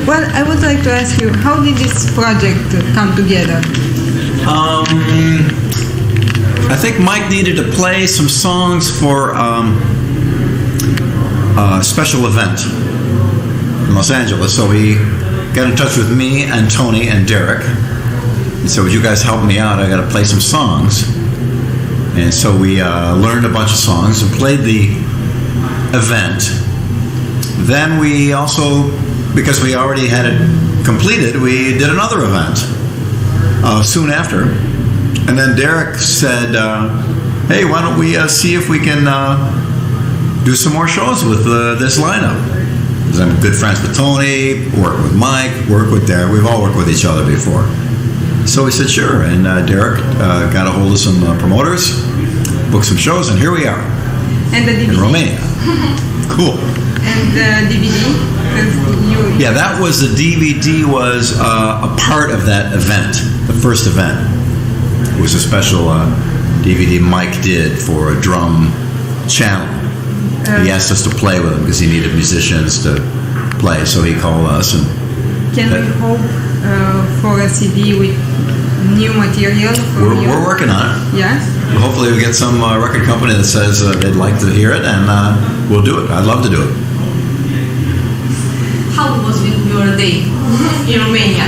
Well, I would like to ask you, how did this project come together? I think Mike needed to play some songs for a special event in Los Angeles. So he got in touch with me and Tony and Derek. And said, would you guys help me out? I got to play some songs. And so we learned a bunch of songs and played the event. Then we also, because we already had it completed, we did another event soon after. And then Derek said, hey, why don't we see if we can do some more shows with this lineup? Because I'm good friends with Tony, work with Mike, work with Derek. We've all worked with each other before. So we said, sure. And Derek got a hold of some promoters, booked some shows, and here we are. And the DVD? In Romania. Cool. And the DVD? Yeah, that was, the DVD was a part of that event, the first event. It was a special DVD Mike did for a drum channel. He asked us to play with him because he needed musicians to play, so he called us. And can we hope for a CD with new material? We're working on it. Yes? Hopefully we'll get some record company that says they'd like to hear it, and we'll do it. I'd love to do it. How was your day in Romania?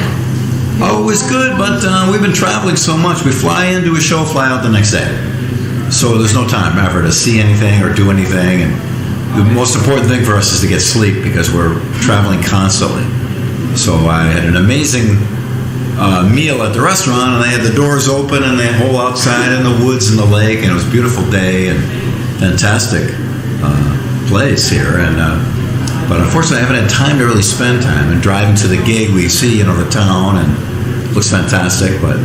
Oh, it was good, but we've been traveling so much. We fly in, do a show, fly out the next day. So there's no time ever to see anything or do anything. And the most important thing for us is to get sleep because we're traveling constantly. So I had an amazing meal at the restaurant, and they had the doors open and the whole outside and the woods and the lake, and it was a beautiful day and fantastic place here. And but unfortunately, I haven't had time to really spend time. And driving to the gig, we see the town, and it looks fantastic. But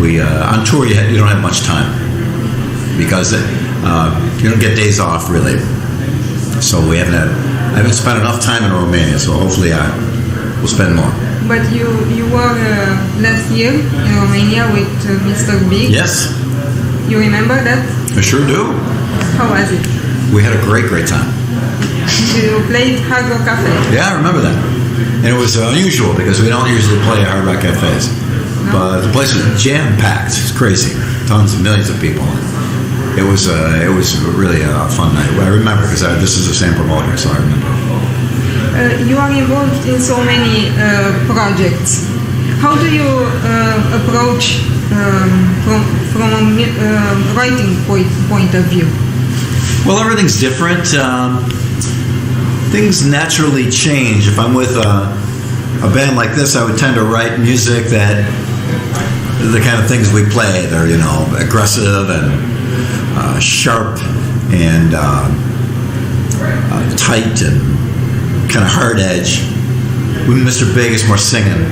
we on tour, you don't have much time because you don't get days off really. So I haven't spent enough time in Romania. So hopefully, I will spend more. But you were last year in Romania with Mr. Big. Yes. You remember that? I sure do. How was it? We had a great time. You played Hard Rock Cafe. Yeah, I remember that. And it was unusual because we don't usually play at Hard Rock Cafes. No. But the place was jam-packed. It's crazy. Tons of millions of people. It was really a fun night. I remember because this is the same promoter, so I remember. You are involved in so many projects. How do you approach from a writing point of view? Well, everything's different. Things naturally change. If I'm with a band like this, I would tend to write music that the kind of things we play. They're aggressive and sharp and tight and kind of hard edge. Mr. Big is more singing.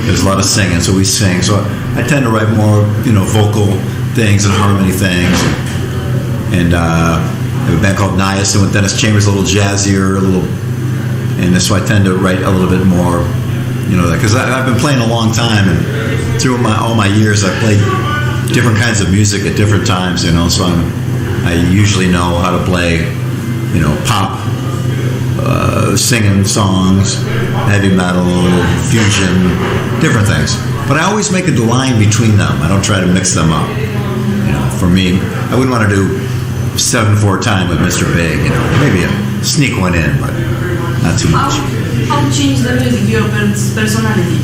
There's a lot of singing, so we sing. So I tend to write more, vocal things and harmony things. And I have a band called Nias, and with Dennis Chambers, a little jazzier, and so I tend to write a little bit more, because I've been playing a long time, and through all my years, I've played different kinds of music at different times, so I usually know how to play, pop, singing songs, heavy metal, fusion, different things. But I always make a line between them. I don't try to mix them up. For me, I wouldn't want to do 7/4 time with Mr. Big. Maybe sneak one in, but not too much. How changed the music your personality?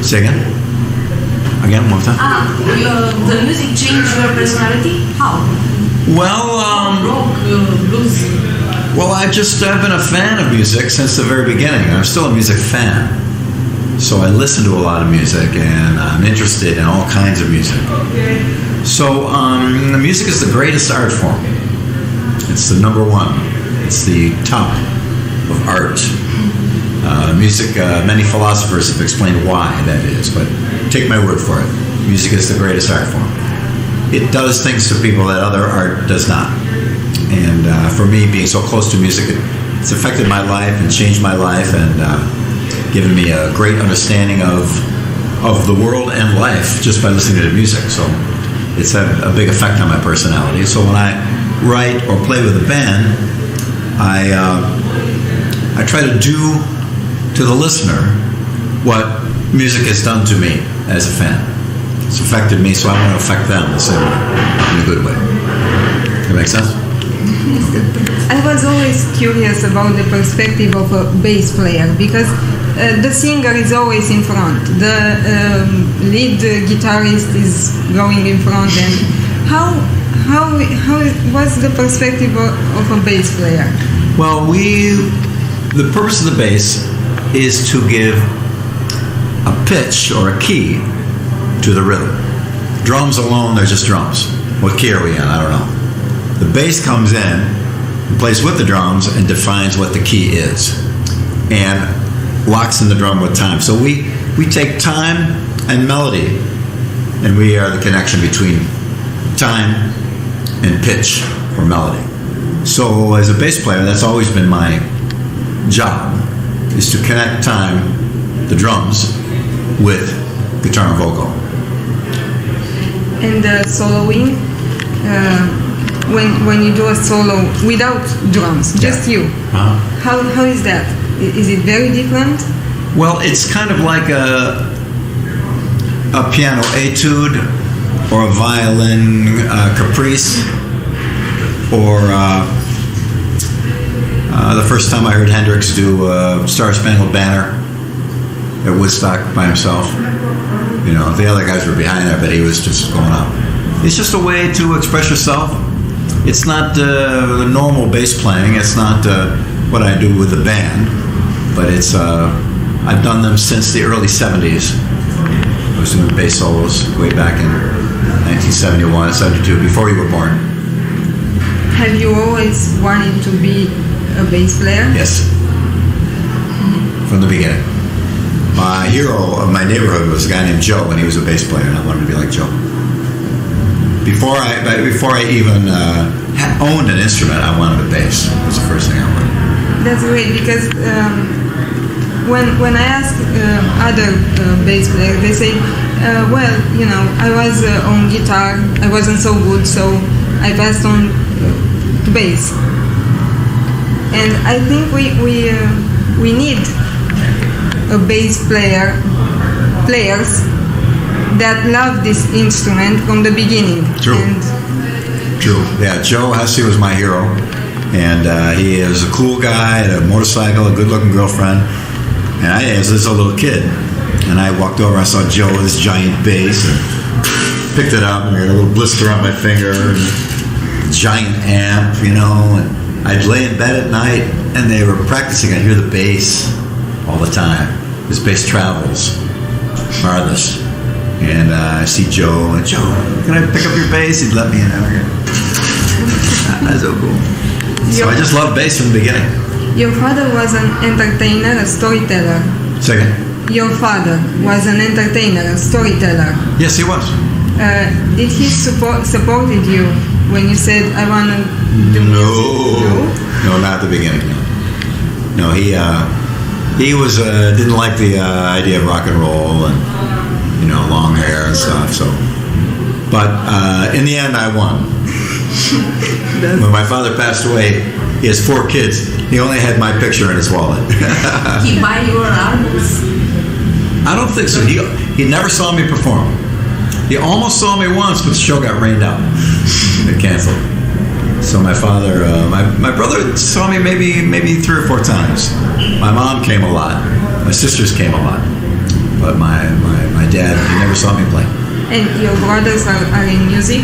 Say again? Again, one more time. The music changed your personality? How? Well, rock, blues. Well, I've been a fan of music since the very beginning. I'm still a music fan. So I listen to a lot of music, and I'm interested in all kinds of music. So music is the greatest art form. It's the number one. It's the top of art. Music, many philosophers have explained why that is, but take my word for it. Music is the greatest art form. It does things to people that other art does not. And for me, being so close to music, it's affected my life and changed my life and given me a great understanding of the world and life just by listening to the music. So it's had a big effect on my personality. So when I write or play with a band, I try to do to the listener what music has done to me as a fan. It's affected me, so I want to affect them the same way, in a good way. That make sense? I was always curious about the perspective of a bass player because the singer is always in front. The lead guitarist is going in front. And how was the perspective of a bass player? Well, the purpose of the bass is to give a pitch or a key to the rhythm. Drums alone, they're just drums. What key are we in? I don't know. The bass comes in, plays with the drums, and defines what the key is, and locks in the drum with time. So we take time and melody, and we are the connection between time and pitch or melody. So as a bass player, that's always been my job, is to connect time, the drums, with guitar and vocal. And soloing, when you do a solo without drums, just you, how is that? Is it very different? Well, it's kind of like a piano etude or a violin caprice, or the first time I heard Hendrix do Star Spangled Banner at Woodstock by himself. You know, the other guys were behind there, but he was just going up. It's just a way to express yourself. It's not the normal bass playing. It's not what I do with the band, but it's I've done them since the early 70s. I was doing bass solos way back in 1971, 72, before you were born. Have you always wanted to be a bass player? Yes, from the beginning. My hero of my neighborhood was a guy named Joe, and he was a bass player, and I wanted to be like Joe. Before I even owned an instrument, I wanted a bass. That was the first thing I wanted. That's great, because when I ask other bass players, they say, well, you know, I was on guitar, I wasn't so good, so I passed on to bass. And I think we need a bass players that love this instrument from the beginning. True. True. Yeah, Joe Hesse was my hero, and he was a cool guy, had a motorcycle, a good-looking girlfriend, and I was just a little kid, and I walked over, I saw Joe with this giant bass, and picked it up, and I got a little blister on my finger, and a giant amp, you know, and I'd lay in bed at night, and they were practicing. I'd hear the bass all the time. His bass travels farthest. And I see Joe, and Joe, can I pick up your bass? He'd let me in. That's so cool. So I just loved bass from the beginning. Your father was an entertainer, a storyteller. Second. Your father was an entertainer, a storyteller. Yes, he was. Did he supported you when you said, I want to do music? No, not at the beginning. No, he was didn't like the idea of rock and roll and, you know, long hair and stuff. So, but in the end, I won. When my father passed away, he has 4 kids. He only had my picture in his wallet. He buy your albums? I don't think so. He never saw me perform. He almost saw me once, but the show got rained out. It canceled. So my father, my brother saw me maybe 3 or 4 times. My mom came a lot. My sisters came a lot. But my dad, he never saw me play. And your brothers are in music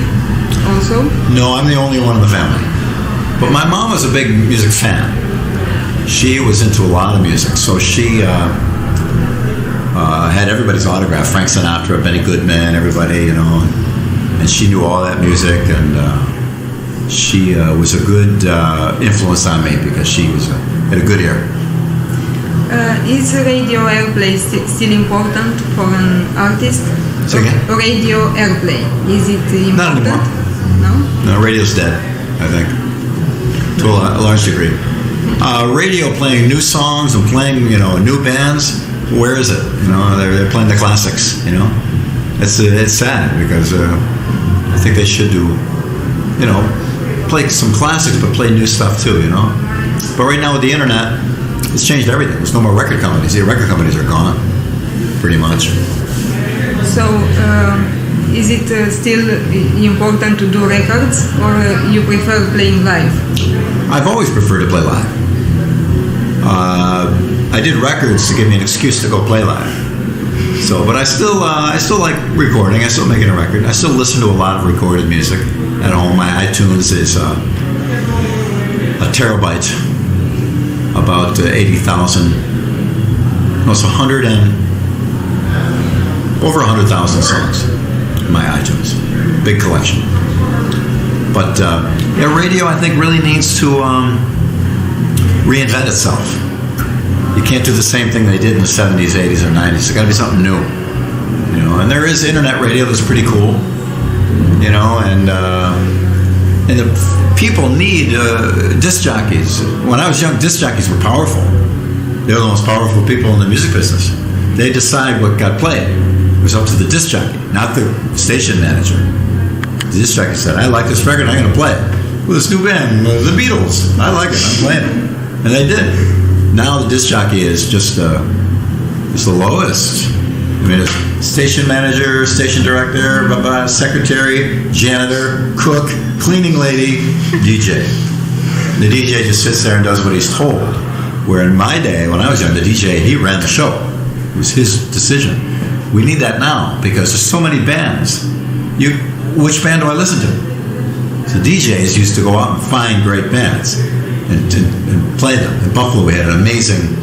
also? No, I'm the only one in the family. But my mom was a big music fan. She was into a lot of music. So she had everybody's autograph. Frank Sinatra, Benny Goodman, everybody, you know. And she knew all that music, and she was a good influence on me because she had a good ear. Is radio airplay still important for an artist? Say again? Radio airplay, is it important? Not anymore. No? No, radio's dead, I think, to a large degree. Radio playing new songs and playing, you know, new bands, where is it? You know, they're playing the classics, you know. It's sad because I think they should do, you know, play some classics but play new stuff too, you know. But right now with the internet, it's changed everything. There's no more record companies. The record companies are gone, pretty much. So, is it still important to do records, or you prefer playing live? I've always preferred to play live. I did records to give me an excuse to go play live. So, but I still like recording. I still making a record. I still listen to a lot of recorded music at home. My iTunes is a terabyte, about 80,000. No, it's over 100,000 songs in my iTunes. Big collection. But radio, I think, really needs to reinvent itself. You can't do the same thing they did in the 70s, 80s, or 90s. There's got to be something new, And there is internet radio that's pretty cool, And the people need disc jockeys. When I was young, disc jockeys were powerful. They were the most powerful people in the music business. They decide what got played. It was up to the disc jockey, not the station manager. The disc jockey said, "I like this record. I'm going to play it with this new band, the Beatles. I like it. I'm playing it," and they did. Now the disc jockey is just the lowest. I mean, it's station manager, station director, secretary, janitor, cook, cleaning lady, DJ. The DJ just sits there and does what he's told. Where in my day, when I was young, the DJ, he ran the show. It was his decision. We need that now because there's so many bands. Which band do I listen to? So DJs used to go out and find great bands and play them. In Buffalo, we had an amazing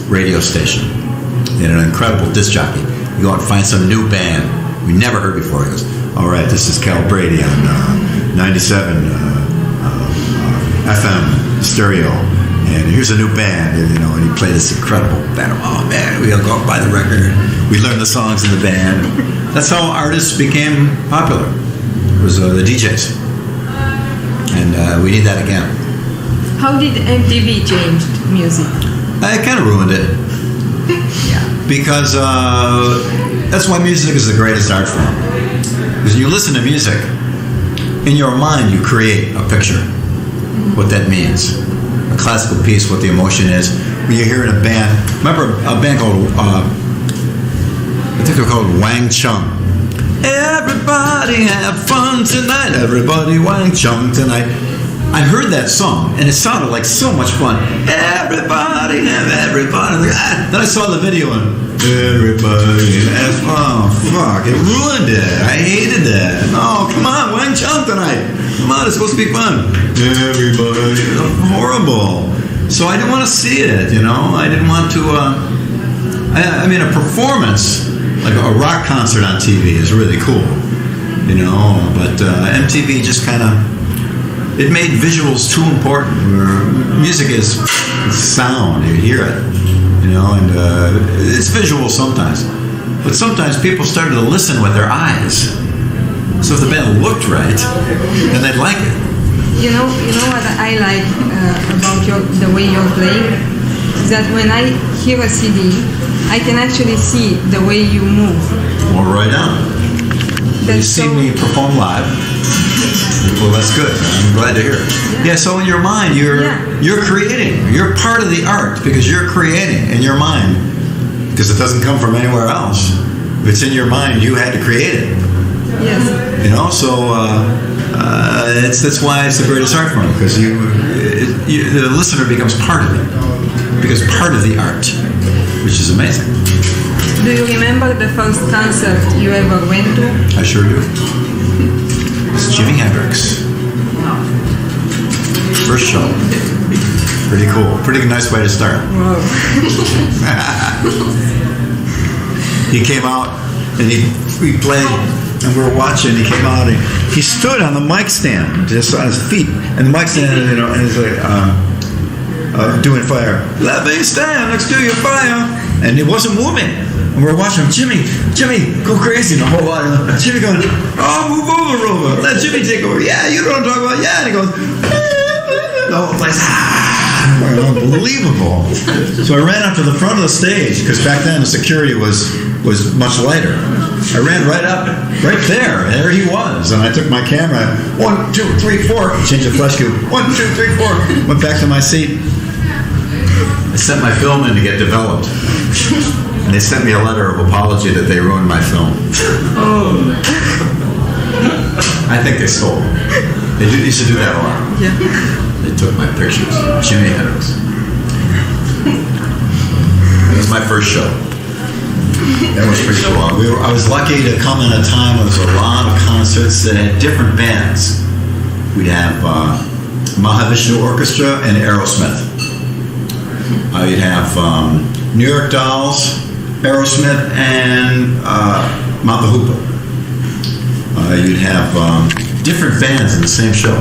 radio station and an incredible disc jockey. You go out and find some new band we never heard before. He goes, "All right, this is Cal Brady on 97 FM stereo. And here's a new band, and he played this incredible band. Oh man, we all go out and buy the record. We learn the songs in the band. That's how artists became popular. It was the DJs, and we need that again. How did MTV change music? It kind of ruined it. Yeah. Because that's why music is the greatest art form. Because you listen to music, in your mind you create a picture, what that means. A classical piece, what the emotion is. When you hear in a band, remember a band called, I think they're called Wang Chung. Everybody have fun tonight, everybody Wang Chung tonight. I heard that song, and it sounded like so much fun. Everybody have everybody. Then I saw the video, and everybody have fun. Oh, fuck, it ruined it. I hated that. No, come on, Wang Chung tonight. Come on, it's supposed to be fun. Everybody, horrible. So I didn't want to see it, I didn't want to, I mean, a performance, like a rock concert on TV is really cool, but MTV just kind of, it made visuals too important. Music is sound, you hear it, and it's visual sometimes. But sometimes people started to listen with their eyes. So if the band looked right, then they'd like it. You know what I like about the way you're playing? Is that when I hear a CD, I can actually see the way you move. Well, right on. You see me perform live. Well, that's good. I'm glad to hear it. Yeah, so in your mind, you're creating. You're part of the art because you're creating in your mind because it doesn't come from anywhere else. If it's in your mind, you had to create it. Yes. So that's why it's the greatest art form because the listener becomes part of it, becomes part of the art, which is amazing. Do you remember the first concert you ever went to? I sure do. It's Jimi Hendrix. First show. Pretty cool. Pretty nice way to start. Wow. He came out and we played and we were watching. He came out and he stood on the mic stand just on his feet and the mic stand and he's like doing fire. Let me stand next to your fire, and it wasn't moving. And we're watching him. Jimmy, go crazy. And the whole lot of Jimmy going, "Oh, move over. Let Jimmy take over." Yeah, you know what I'm talking about. Yeah, and he goes, the whole place. Unbelievable. So I ran up to the front of the stage because back then the security was much lighter. I ran right up, right there. There he was, and I took my camera. 1, 2, 3, 4. Changed the flash cube. 1, 2, 3, 4. Went back to my seat. I sent my film in to get developed. And they sent me a letter of apology that they ruined my film. Oh. I think they stole it. They used to do that a lot. Yeah. They took my pictures. Jimi Hendrix. It was my first show. That was pretty cool. I was lucky to come in a time when there was a lot of concerts that had different bands. We'd have Mahavishnu Orchestra and Aerosmith. You'd have New York Dolls, Aerosmith, and Mount Hoopa. You'd have different bands in the same show.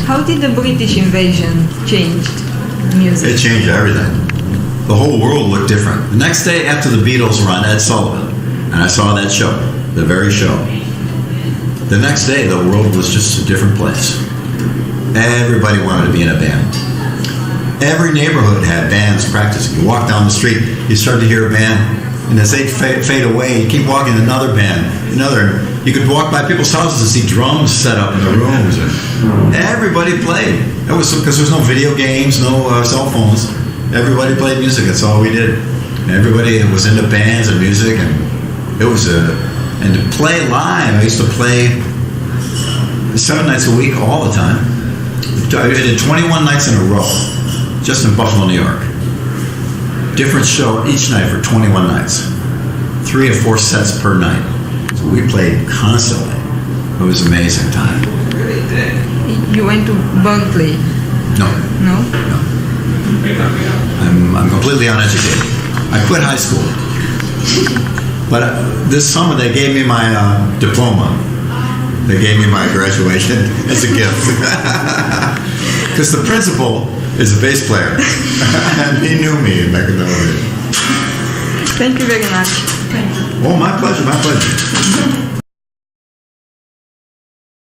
How did the British invasion change music? It changed everything. The whole world looked different. The next day after the Beatles were on Ed Sullivan, and I saw that show, the very show. The next day, the world was just a different place. Everybody wanted to be in a band. Every neighborhood had bands practicing. You walk down the street, you start to hear a band, and as they fade away, you keep walking another band, another. You could walk by people's houses and see drums set up in the rooms. And everybody played. That was because there was no video games, no cell phones. Everybody played music. That's all we did. And everybody was into bands and music, and it was and to play live. I used to play 7 nights a week, all the time. I did 21 nights in a row, just in Buffalo, New York. Different show each night for 21 nights. 3 or 4 sets per night. So we played constantly. It was an amazing time. You went to Berkeley? No. No? No. I'm completely uneducated. I quit high school. But this summer they gave me my diploma. They gave me my graduation as a gift. Because the principal is a bass player. And he knew me in Mexico. Thank you very much. Oh, my pleasure, my pleasure.